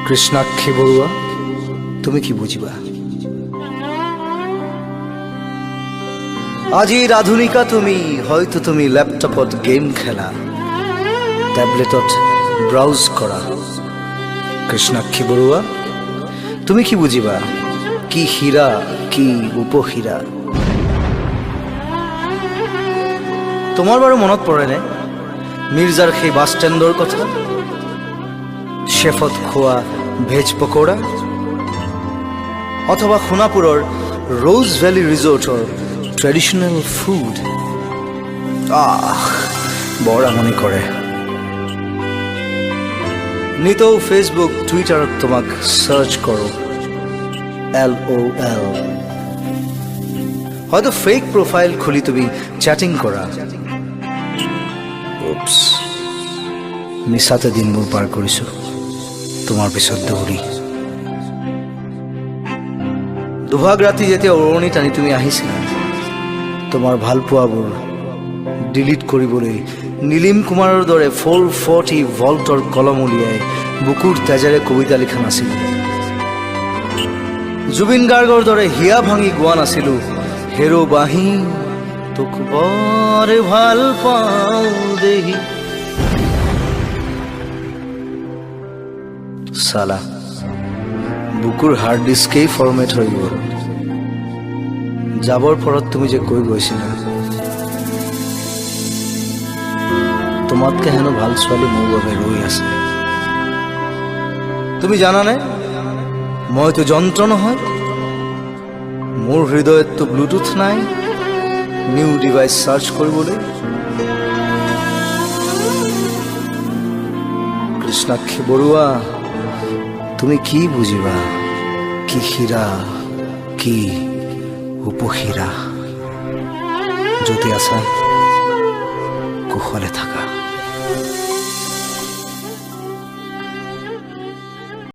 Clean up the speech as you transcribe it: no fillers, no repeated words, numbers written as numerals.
কৃষ্ণাক্ষী বৰুৱা, তুমি কি বুজিবা? আজিৰ আধুনিকা তুমি, হয়তো তুমি ল্যাপটপত গেম খেলা, ট্যাবলেটত ব্ৰাউজ কৰা। কৃষ্ণাক্ষী বৰুৱা, তুমি কি বুজিবা? কি হীৰা, কি উপহীৰা? তোমাৰ বাৰু মনত পৰেনে মিৰ্জাৰ সেই বাছ ষ্টেণ্ডৰ কথা, শেফত খোৱা ভেজ পকোৰা, অথবা সোণাপুৰৰ ৰ'জ ভেলি ৰিজৰ্টৰ ট্ৰেডিশ্যনেল ফুড? বৰ আমনি কৰে। নিতৌ ফেচবুক টুইটাৰত তোমাক সাৰ্চ কৰোঁ, LOL। হয়তো ফেক প্ৰফাইল খুলি তুমি চ্যাটিং কৰা। উপছ, মিছাতে দিনবোৰ পাৰ কৰিছোঁ তোমাৰ পিছত দৌৰি। দুভাগ ৰাতি যেতিয়া ওৰণি টানি তুমি আহিছিলা, তোমাৰ ভাল পোৱাবোৰ ডিলিট কৰিবলৈ নীলিম কুমাৰৰ দৰে 440 ভল্টৰ কলম উলিয়াই বুকুৰ তেজেৰে কবিতা লিখা নাছিলোঁ। জুবিন গাৰ্গৰ দৰে হিয়া ভাঙি গোৱা নাছিলোঁ, হেৰো বাঁহী তোক বৰ ভাল পাওঁ দেহি। চালা, বুকুৰ হাৰ্ড ডিস্কেই ফৰ্মেট হৈ গ'ল। যাবৰ পৰত তুমি যে কৈ গৈছিলা, তোমাতকে হেনো ভাল ছোৱালী মোৰ বাবে ৰৈ আছে। তুমি জানানে, মইতো যন্ত্ৰ নহয়, মোৰ হৃদয়ততো ব্লুটুথ নাই নিউ ডিভাইচ সাৰ্চ কৰিবলৈ। কৃষ্ণাক্ষী বৰুৱা, তুমি কি বুজিবা? কি হীৰা, কি উপহীৰা? যদি আছা, কুশলে থাকা।